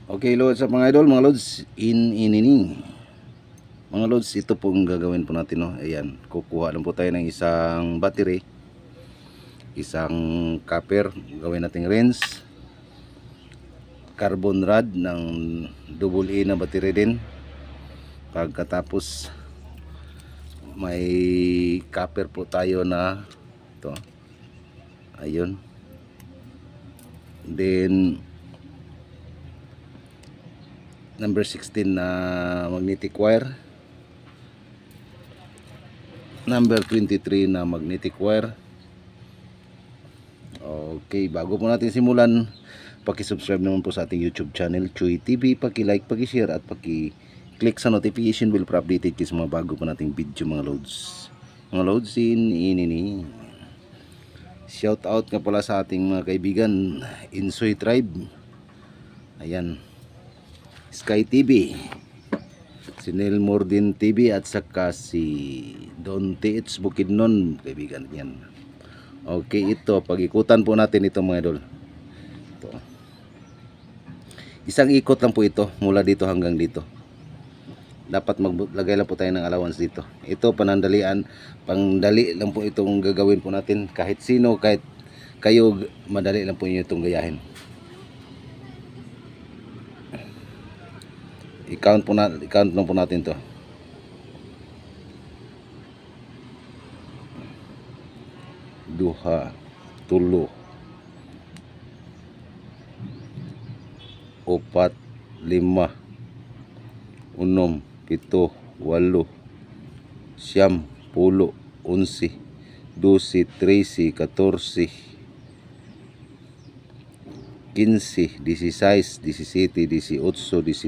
Okay, loads sa mga idol, mga loads, inining. Mga loads, ito po ang gagawin po natin, no. Ayan, kukuha lang po tayo ng isang battery, isang copper, gawin nating rinse, carbon rod ng AA na battery din. Pagkatapos may copper po tayo na ito. Ayun. Then number 16 na magnetic wire, number 23 na magnetic wire. Okay, bago po natin simulan, paki-subscribe naman po sa ating YouTube channel Chuy TV, paki-like, paki-share at paki-click sa notification bell para updated kayo sa mga bago po nating video, mga loads. Mga loads, ini. Shout out nga pala sa ating mga kaibigan Insoy Tribe. Ayan, Sky TV, si Neil Mordin TV at saka si Don TH Bukidnon, kaibigan yan. Okay, ito pag-ikutan po natin ito, mga idol. Ito. Isang ikot lang po ito mula dito hanggang dito. Dapat maglagay lang po tayo ng allowance dito. Ito panandalian, pangdali lang po itong gagawin po natin. Kahit sino, kahit kayo, madali lang po niyo itong gayahin. I-count lang po natin to. Duha, tulo, opat, lima, unom, pito, walo, siyam, pulo, 11, 12, 13, 14, 15, 16, 17, 18,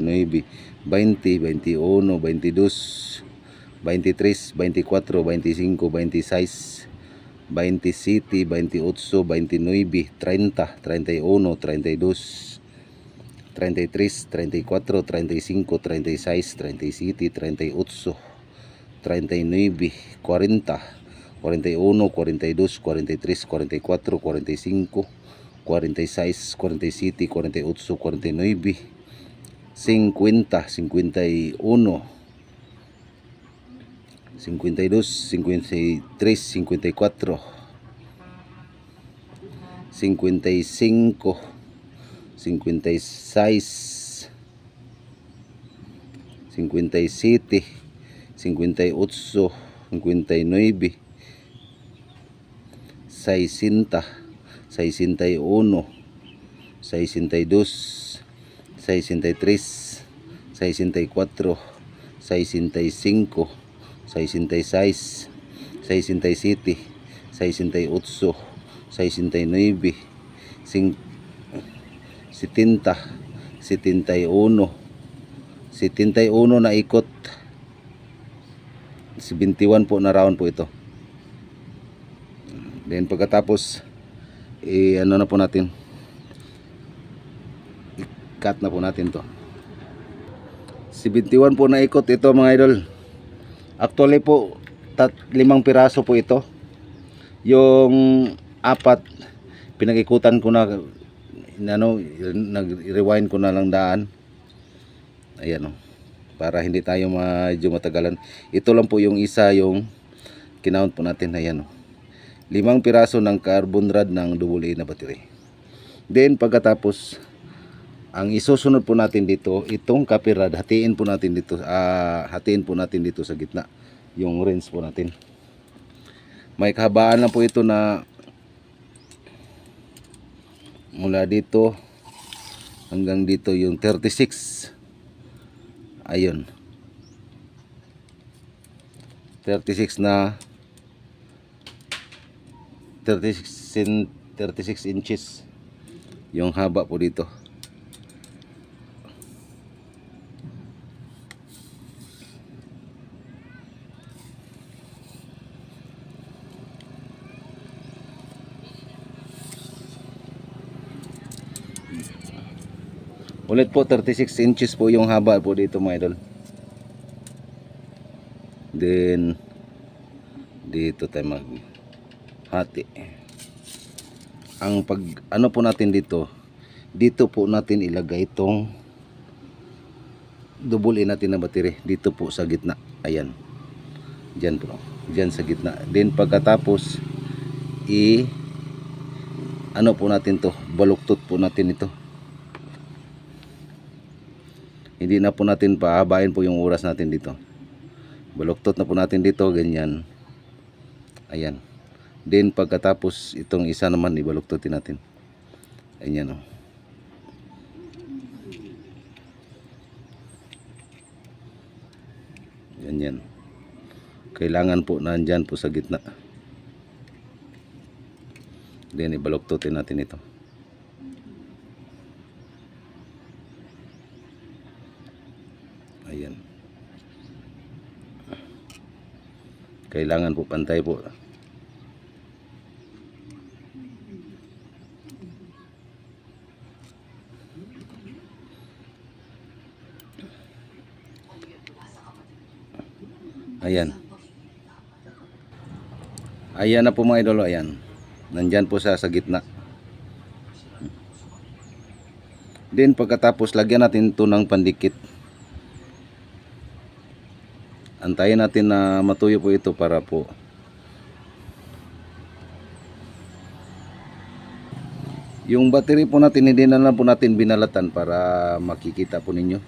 19, 20, 21, 22, 23, 24, 25, 26, 27, 28, 29, 30, 31, 32, 33, 34, 35, 36, 37, 38, 39, 40, 41, 42, 43, 44, 45, 46, 47, 48, 49, 50, 51, 52, 53, 54, 55, 56, 57, 58, 59, 60, 61, 62, 63, 64, 65, 66, 67, 68, 69, 70, 71, 71 na ikot, 71 po na round po ito. Then pagkatapos ano na po natin, i-cut na po natin to. 71 po na ikot ito, mga idol. Actually po 5 piraso po ito. Yung 4 pinag-ikutan ko na, nag-rewind ko na lang daan. Ayan, para hindi tayo medyo matagalan. Ito lang po yung isa, yung kinount po natin. Ayan, 5 piraso ng carbon rod ng AA na battery. Then pagkatapos, ang isusunod po natin dito, itong copper rod, hatiin po natin dito sa gitna, yung rinse po natin. May kahabaan lang po ito na mula dito hanggang dito, yung 36. Ayun, 36 na 36 inches yung haba po dito. Ulit po, 36 inches po yung haba po dito, mga idol. Then dito tayo maghati. Ang pag ano po natin dito po natin ilagay itong double in natin na battery dito po sa gitna. Ayan. Diyan po. Diyan sa gitna. Then pagkatapos ano po natin to, baluktot po natin ito. Hindi na po natin pahabain po yung oras natin dito. Baluktot na po natin dito, ganyan. Ayan. Then pagkatapos itong isa naman ibaluktotin natin. Ayan o. Ganyan. Kailangan po nandyan po sa gitna. Then ibaluktutin natin ito. Ayan. Kailangan po pantay po. Ayan. Ayan na po mga idolo, ayan. Nandyan po sa gitna. Then pagkatapos lagyan natin ito ng pandikit. Antayin natin na matuyo po ito para po yung battery po natin hindi na lang po natin binalatan para makikita po ninyo.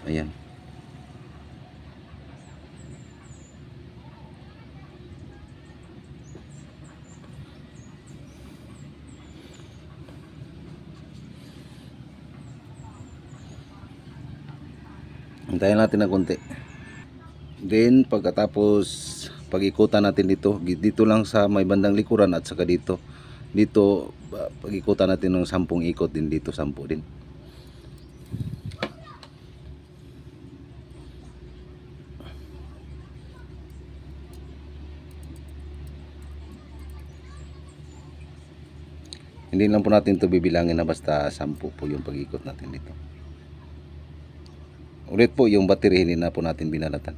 Ayan. Antayin natin ng konti. Then pagkatapos pag-ikutan natin dito lang sa may bandang likuran at saka dito pag-ikutan natin ng 10 ikot din dito, 10 din. Hindi lang po natin to bibilangin na basta 10 po yung pag-ikot natin dito. Ulit po yung battery hindi na po natin binalatan.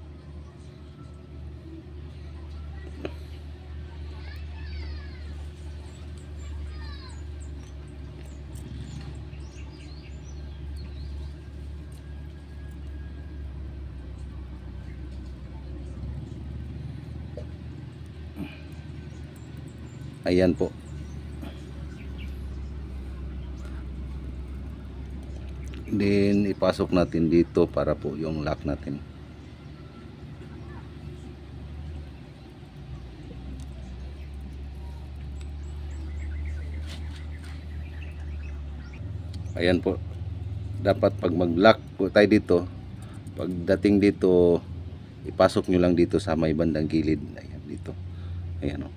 Ayan po. Then ipasok natin dito para po yung lock natin. Ayan po. Dapat pag mag-lock po tayo dito, pagdating dito, ipasok nyo lang dito sa may bandang gilid. Ayan dito. Ayan o.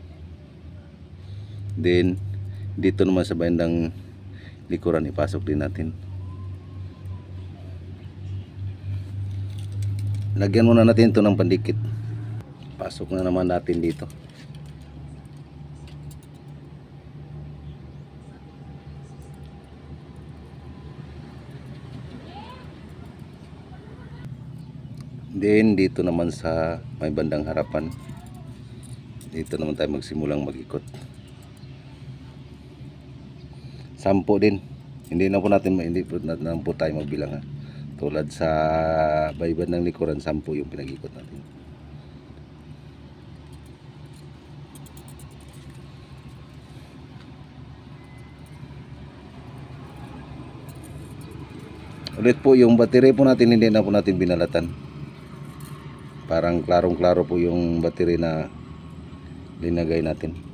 Then dito naman sa bandang likuran ipasok din natin. Lagyan muna natin ito ng pandikit. Pasok na naman natin dito. Then dito naman sa may bandang harapan, dito naman tayo magsimulang mag-ikot. 10 din. Hindi na po tayo magbilang ha. Tulad sa bayban ng likuran, 10 yung pinag-ikot natin. Ulit po yung battery po natin hindi na po natin binalatan. Parang klarong-klaro po yung battery na linagay natin.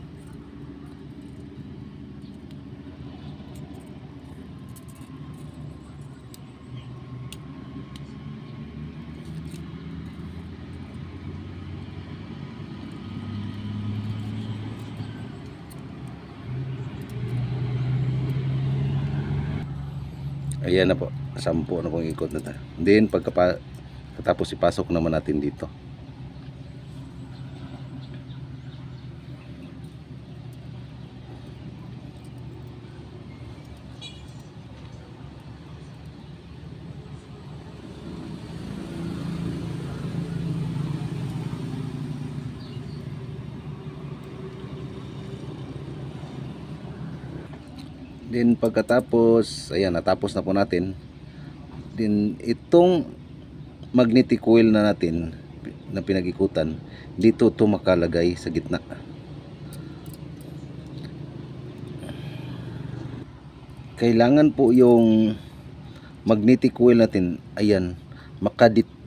Ayan na po, 10 na pong ikot na tayo. Then pagkatapos ipasok naman natin dito. Then pagkatapos, ayan, natapos na po natin. Din itong magnetic coil na natin na pinag-ikutan, dito to makalagay sa gitna. Kailangan po yung magnetic coil natin, ayan,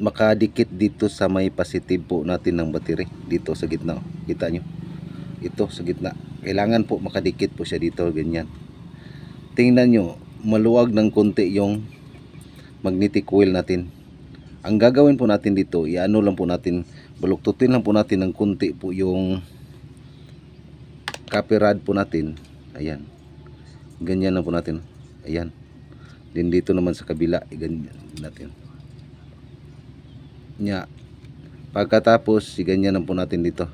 makadikit dito sa may positive po natin ng battery, dito sa gitna. Kita nyo? Ito sa gitna. Kailangan po makadikit po siya dito, ganyan. Tingnan nyo, maluwag ng konti yung magnetic coil natin. Ang gagawin po natin dito, iano lang po natin, baluktutin lang po natin ng konti po yung copper rod po natin. Ayan. Ganyan lang po natin. Ayan. Din dito naman sa kabila, ganyan natin. Nya. Pagkatapos, ganyan lang po natin dito.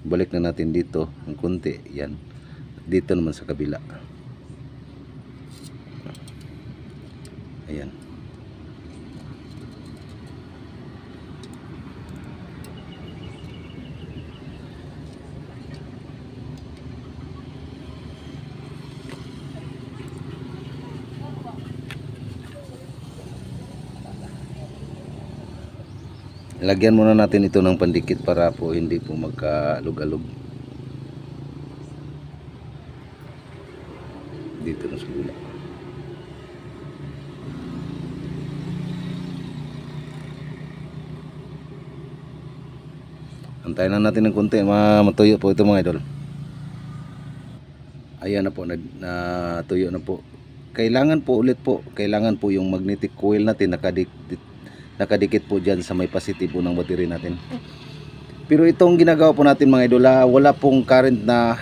Balik na natin dito ng konti. Ayan. Dito naman sa kabila. Ayan. Lagyan muna natin ito ng pandikit para po hindi po magkalug-alug. Dito na sa gula. Antayin lang natin ng konti, matuyo po ito mga idol. Ayan na po, natuyo na po. Kailangan po ulit po, kailangan po yung magnetic coil natin nakadikit po dyan sa may positive po ng battery natin. Pero itong ginagawa po natin mga idol, wala pong current na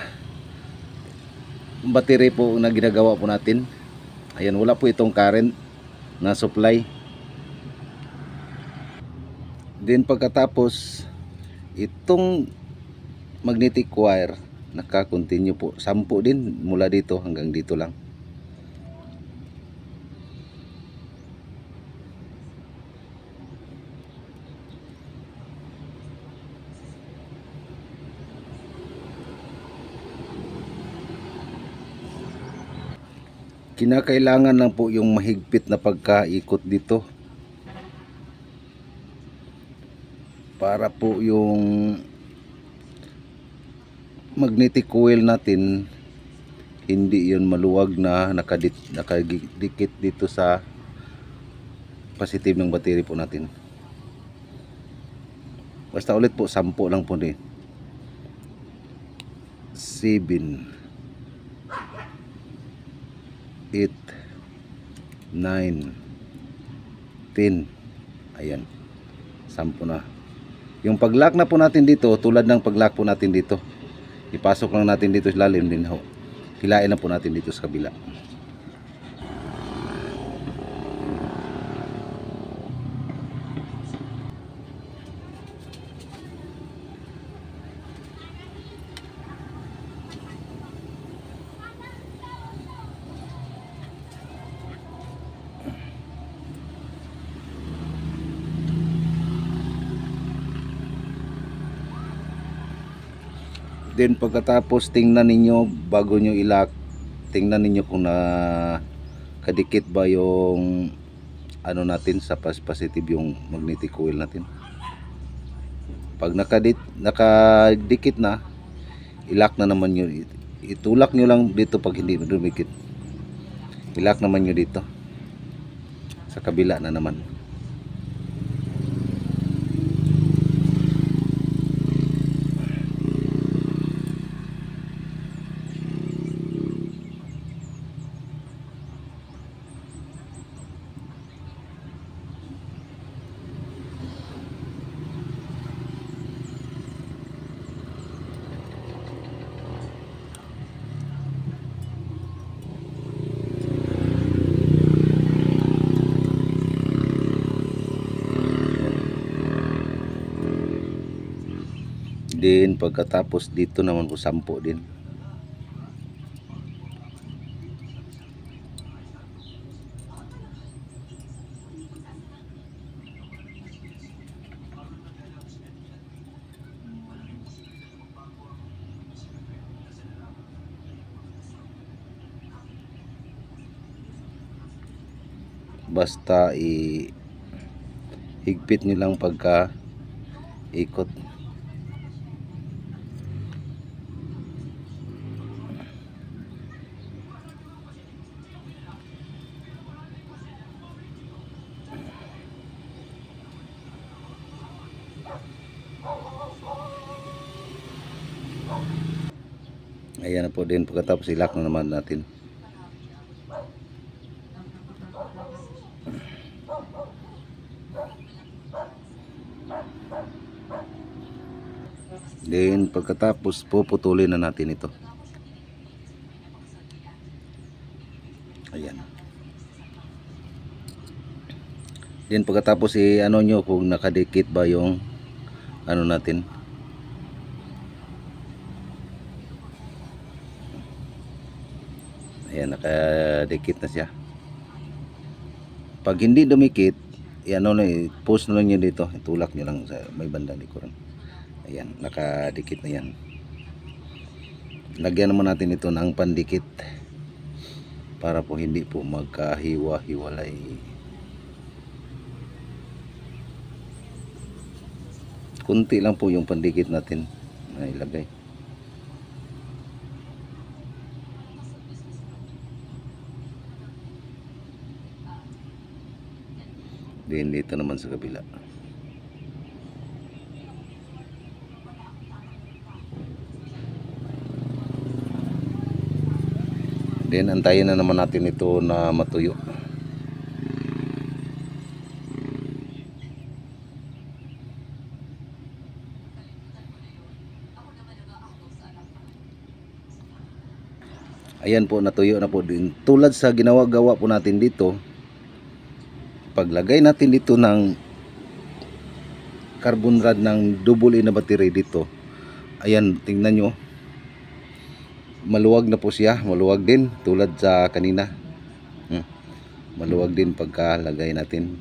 battery po na ginagawa po natin. Ayan, wala po itong current na supply. Then pagkatapos, itong magnetic wire naka-continue po, 10 din mula dito hanggang dito lang. Kinakailangan lang po yung mahigpit na pagkaikot dito para po yung magnetic coil natin hindi yun maluwag na nakadikit dito sa positive ng battery po natin. Basta ulit po, 10 lang po din. 7 8 9 10. Ayan, 10 na. Yung pag-lock na po natin dito, tulad ng pag-lock po natin dito, ipasok lang natin dito sa lalim din ho. Hilain na po natin dito sa kabila. Then pagkatapos tingnan ninyo bago nyo i-lock, tingnan ninyo kung kadikit ba yung ano natin sa positive yung magnetic coil natin. Pag nakadikit na, i-lock na naman nyo. Itulak nyo lang dito pag hindi dumikit. I-lock naman nyo dito sa kabila na naman. Din pagkatapos dito naman po 10 din. basta higpit nyo lang pagka ikot. Ayan na po din, pagkatapos ilak na naman natin. Then pagkatapos puputulin na natin ito. Ayan. Then pagkatapos ano nyo kung nakadikit ba yung ano natin. Ayan, nakadikit na siya. Pag hindi dumikit, ano na, post na lang nyo dito, itulak nyo lang sa may bandang likuran. Ayan, nakadikit na yan. Lagyan naman natin ito ng pandikit para po hindi po magkahiwa-hiwalay. Kunti lang po yung pandikit natin na ilagay. Then dito naman sa kabila. Then antayin na naman natin ito na matuyo. Ayan po, natuyo na po din. Tulad sa ginawa-gawa po natin dito, paglagay natin dito ng carbon rod ng double A na battery dito, ayan, tingnan nyo, maluwag na po siya, maluwag din tulad sa kanina. Maluwag din pagkalagay natin.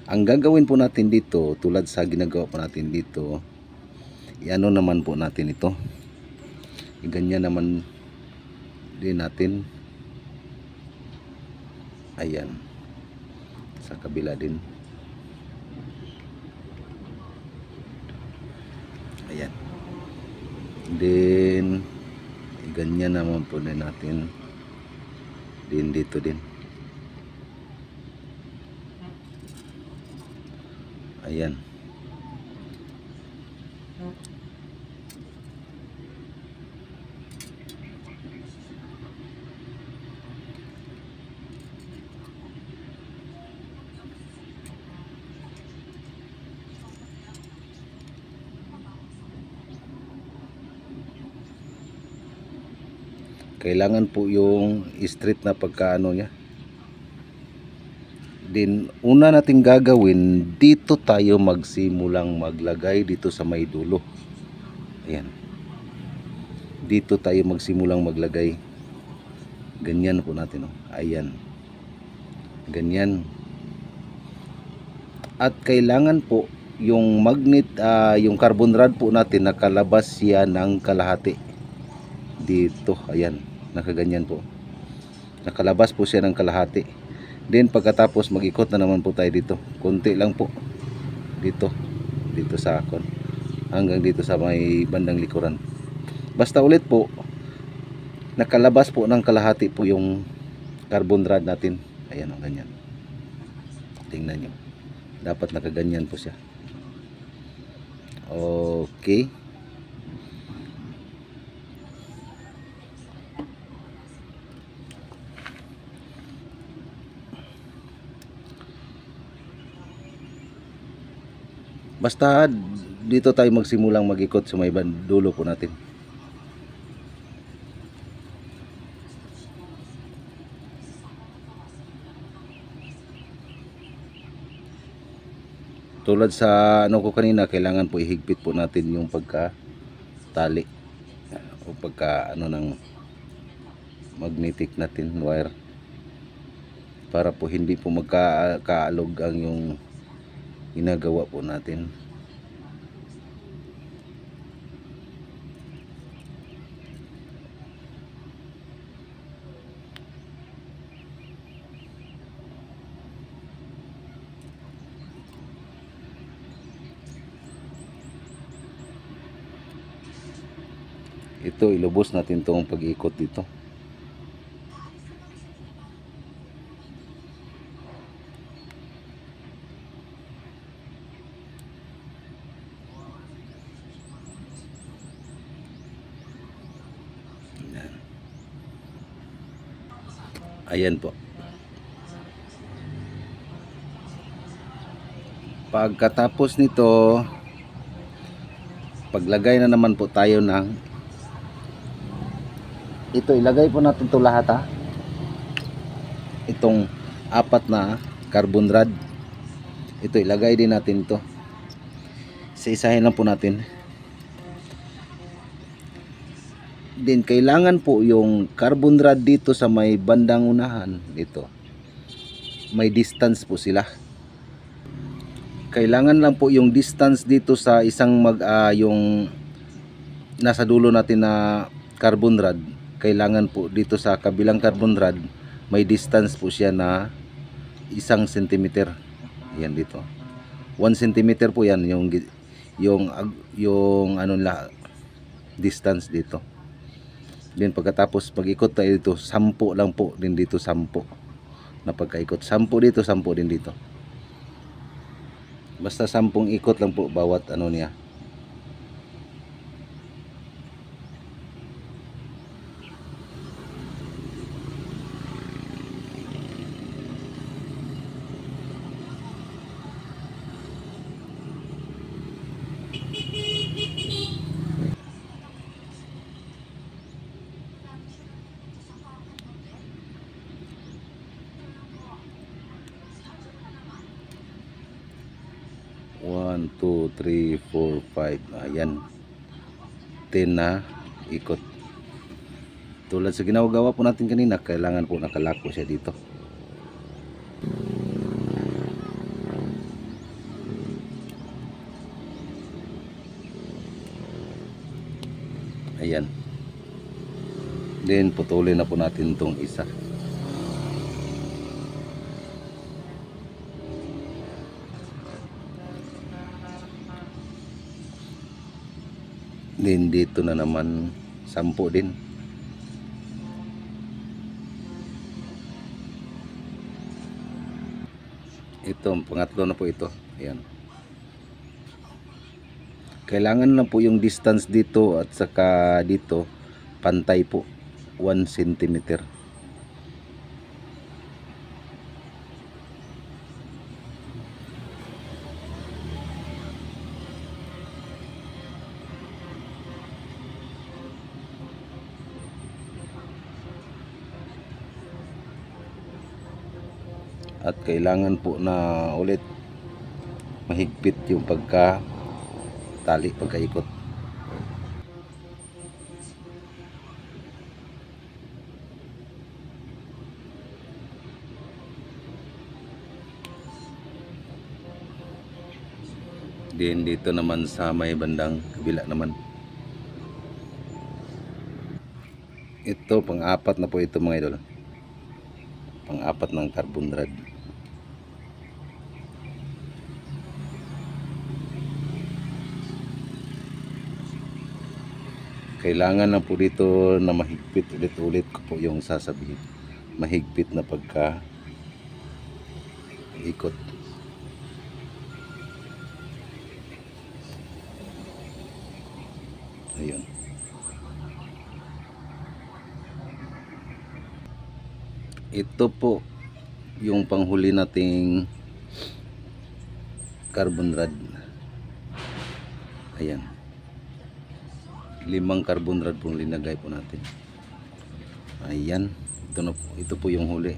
Ang gagawin po natin dito, tulad sa ginagawa po natin dito, iano naman po natin ito, ganyan naman din natin. Ayan, sa kabila din. Ayan, then ganyan naman po din natin din dito din. Ayan. Kailangan po yung straight na pagkaano niya. Then una nating gagawin, dito tayo magsimulang maglagay dito sa may dulo. Ayan. Dito tayo magsimulang maglagay. Ganyan po natin, oh. Ayan. Ganyan. At kailangan po yung magnet, yung carbon rod po natin, nakalabas siya ng kalahati. Dito, ayan. Nakaganyan po. Nakalabas po siya ng kalahati. Then pagkatapos mag-ikot na naman po tayo dito. Konti lang po. Dito sa akon. Hanggang dito sa may bandang likuran. Basta ulit po, nakalabas po ng kalahati po yung carbon rod natin. Ayan o, ganyan. Tingnan nyo. Dapat nakaganyan po siya. Okay. Basta dito tayo magsimulang mag-ikot sa may dulo po natin. Tulad sa ano ko kanina, kailangan po ihigpit po natin yung pagka tali o pagka ano ng magnetic natin wire, para po hindi po magkaalog ang yung ginagawa po natin. Ito, ilubos natin tong pag-ikot dito. Ayan po. Pagkatapos nito, paglagay na naman po tayo ng ito, ilagay po natin to lahat ha. Itong apat na carbon rod. Ito, ilagay din natin to. Isa-isahin lang po natin. Din kailangan po yung carbon rod dito sa may bandang unahan dito. May distance po sila. Kailangan lang po yung distance dito sa isang yung nasa dulo natin na carbon rod. Kailangan po dito sa kabilang carbon rod may distance po siya na 1 centimeter. Yan dito. 1 centimeter po yan yung ano la distance dito. Then pagkatapos pag-ikot tayo dito, 10 lang po din dito, 10 na pagkaikot. 10 dito, 10 din dito. Basta 10 ikot lang po bawat ano niya. One, 2, 3, 4, 5. Ayan. 10 na ikot. Tulad sa ginagawa po natin kanina, kailangan po nakalako siya dito. Ayan. Then putulin na po natin itong isa. Then dito na naman 10 din. Ito, pangatlo na po ito. Ayan. Kailangan na po yung distance dito at saka dito pantay po, 1 centimeter. At kailangan po na ulit mahigpit yung tali pagkaikot. Din dito naman sa may bandang kabila naman. Ito pang-apat na po ito mga idol. Pang-apat ng carbon rod. Kailangan na po dito na mahigpit, ulit-ulit ko po yung sasabihin. Mahigpit na pagka ikot. Ayun. Ito po yung panghuli nating carbon rod. Ayan. 5 carbon rod pong linagay po natin. Ayan. Ito po yung huli.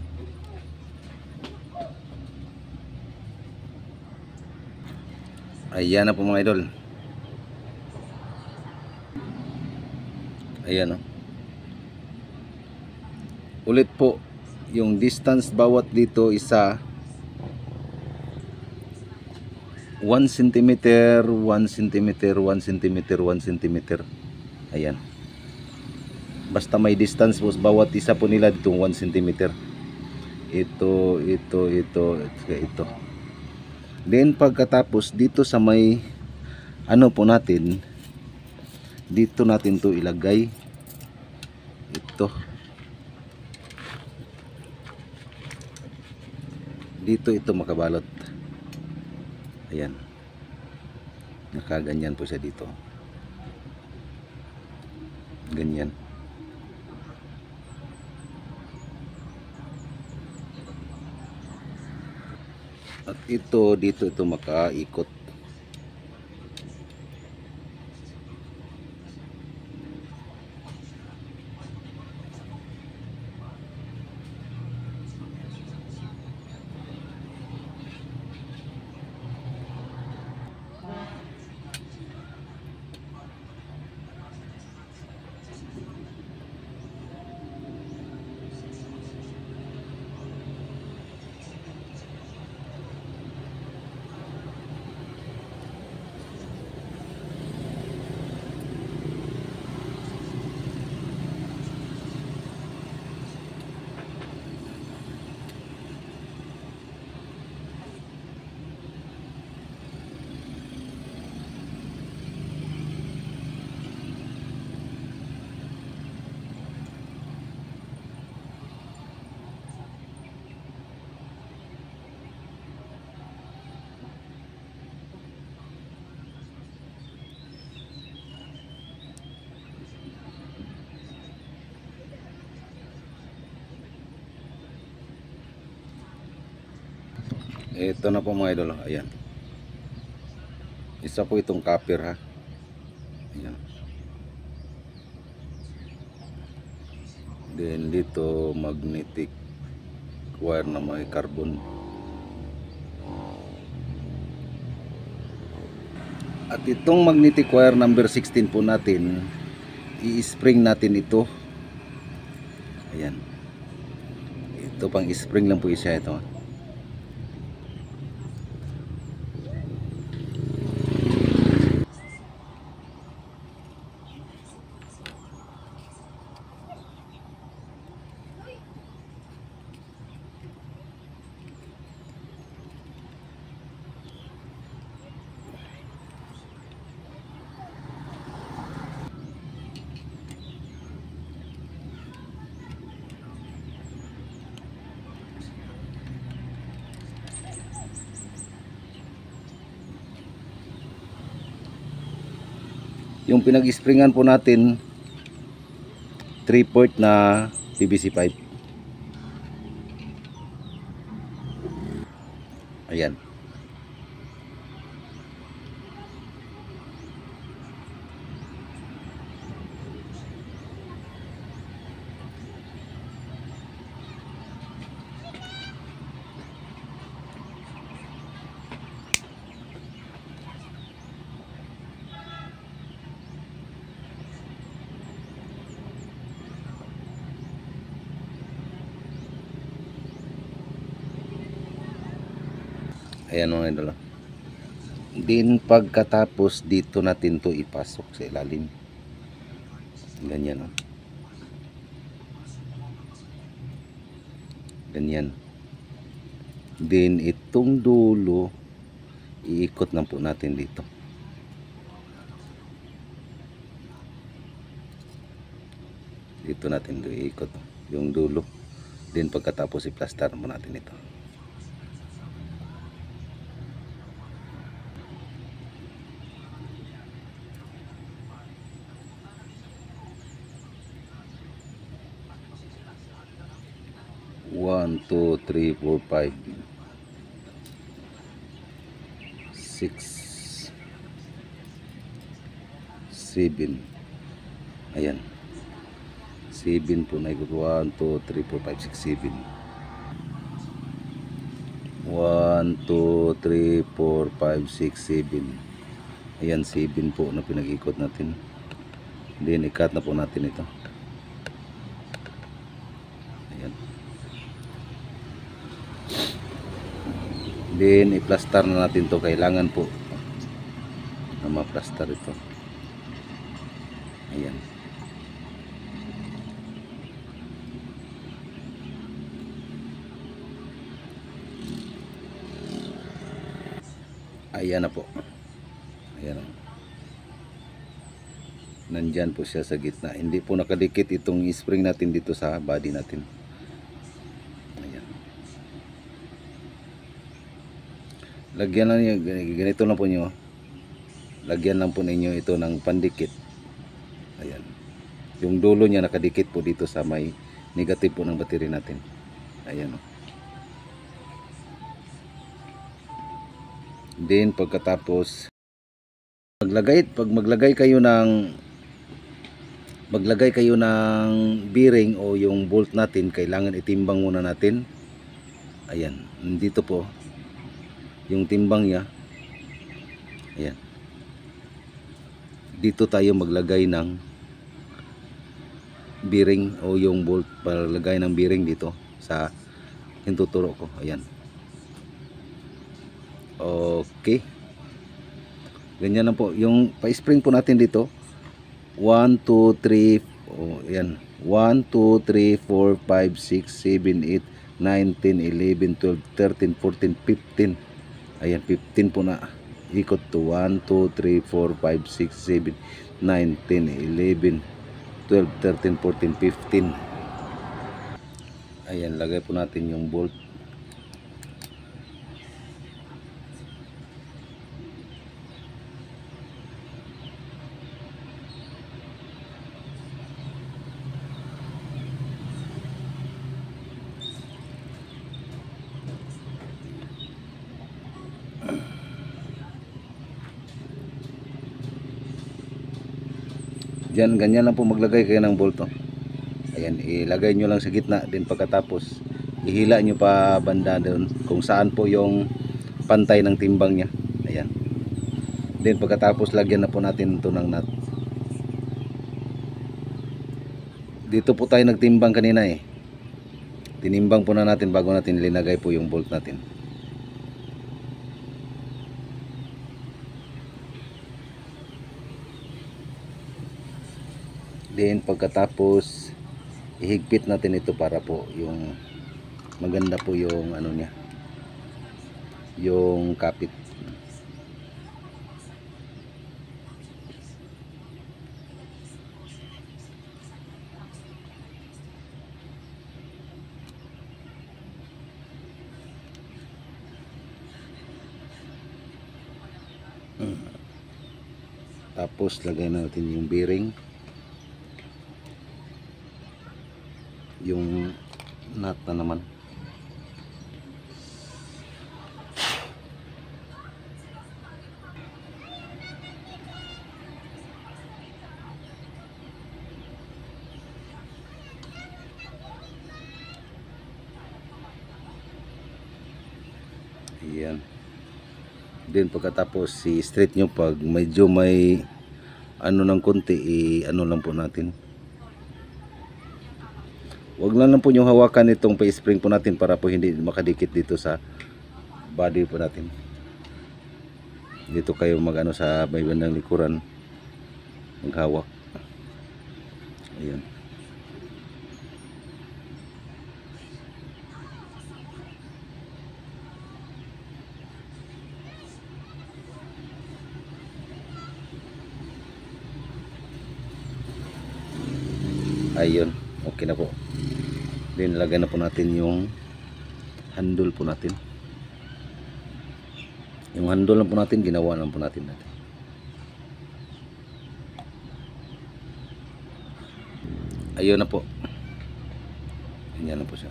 Ayan na po mga idol. Ayan o. Ulit po. Yung distance bawat dito isa 1 cm, 1 cm, 1 cm, 1 cm. Ayan. Basta may distance po bawat isa po nila dito 1 cm. Ito. Then pagkatapos dito sa may ano po natin, dito natin to ilagay ito dito ito makabalot. Ayan, nakaganyan po siya dito, ganyan. At ito dito ito makaikot. Ito na po mga idol, ayan. Isa po itong copper ha. Ayan. Then dito magnetic wire na may carbon. At itong magnetic wire number 16 po natin, i-spring natin ito. Ayan. Ito pang spring lang po siya ito. Yung pinag-springan po natin 3/4 na PVC pipe. Ayan. Ayan mga idol. Din pagkatapos dito natin to ipasok sa ilalim. Ganyan oh. Ganyan. Din itong dulo iikot na po natin dito. Dito natin iikot yung dulo. Din pagkatapos i-plaster mo natin ito. One, two, three, four, 5, 6, 7. Ayan. 7 po na ikot. 1, 2, 3, 4, 5, 6, 7. 1, 2, 3, 4, 5, 6, 7. Ayan, 7 po na pinag-ikot natin. Then i-cut na po natin ito. Ayan. Then i-plaster na natin to. Kailangan po na ma-plaster ito. Ayan. Ayan na po. Ayan. Nandyan po siya sa gitna. Hindi po nakadikit itong spring natin dito sa body natin. Ayan. Lagyan lang niyo, ganito lang po niyo. Lagyan lang po ninyo ito ng pandikit. Ayan. Yung dulo niya nakadikit po dito sa may negative po ng battery natin. Ayan. Then pagkatapos pag maglagay kayo ng bearing o yung bolt natin, kailangan itimbang muna natin. Ayan, dito po yung timbang niya. Ayan, dito tayo maglagay ng bearing o yung bolt para lagay ng bearing dito sa hintuturo ko. Ayan, okay, ganyan lang po yung pa-spring po natin dito. 1, 2, 3, oh, yan. 1, 2, 3, 4, 5, 6, 7, 8, 9, 10, 11, 12, 13, 14, 15. Ayan, 15 po na. Ikot to 1, 2, 3, 4, 5, 6, 7, 9, 10, 11, 12, 13, 14, 15. Ayan, lagay po natin yung bolt. Diyan, ganyan lang po maglagay kayo ng bolt. Ayan, ilagay nyo lang sa gitna. Then pagkatapos ihila nyo pa banda doon kung saan po yung pantay ng timbang nya. Ayan. Then pagkatapos lagyan na po natin ito ng nut. Dito po tayo nagtimbang kanina eh. Tinimbang po na natin bago natin linagay po yung bolt natin. Then pagkatapos ihigpit natin ito para po yung maganda po yung ano niya, yung kapit. Tapos lagay natin yung bearing, yung nut na naman. Ayan. Then pagkatapos i-straight nyo pag medyo may ano ng konti, ano lang po natin. Wag lang po yung hawakan itong pa-spring po natin para po hindi makadikit dito sa body po natin. Dito kayo magano sa may bandang likuran maghawak. Ayan. Ayun, okay na po. Then lagay na po natin yung handle po natin. Yung handle lang po natin, ginawa lang po natin. Ayun na po. Ganyan na po siya.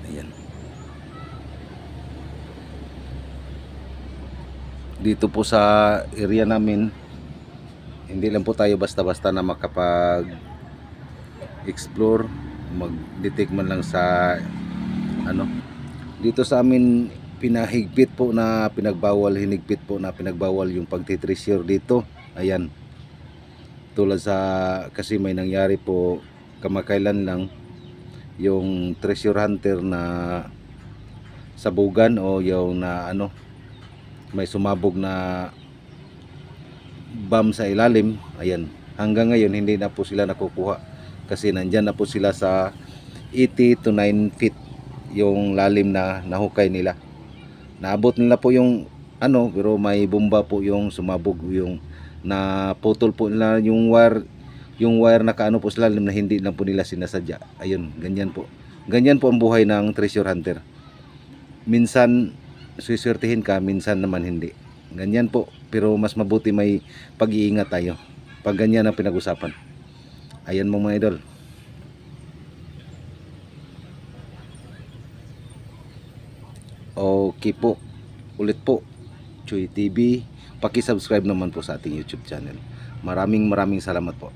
Ayan. Dito po sa area namin, hindi lang po tayo basta-basta na makapag explore, mag-detect man lang sa ano. Dito sa amin pinahigpit po na pinagbawal, hinigpit po na pinagbawal yung pagtitreasure dito. Ayan. Tulad sa kasi may nangyari po kamakailan lang yung treasure hunter na sabugan o yung na ano, may sumabog na bomb sa ilalim. Ayan, hanggang ngayon hindi na po sila nakukuha kasi nandyan na po sila sa 80 to 9 feet. yung lalim na nahukay nila. Naabot nila po yung ano, pero may bomba po yung sumabog, yung naputol po nila yung wire na kaano po sa lalim na hindi lang po nila sinasadya. Ayun, ganyan po. Ganyan po ang buhay ng treasure hunter. Minsan suswertihin ka, minsan naman hindi. Ganyan po, pero mas mabuti may pag-iingat tayo pag ganyan ang pinag-usapan. Ayan mga idol. Okay po. Ulit po, Chuy TV. Paki-subscribe naman po sa ating YouTube channel. Maraming salamat po.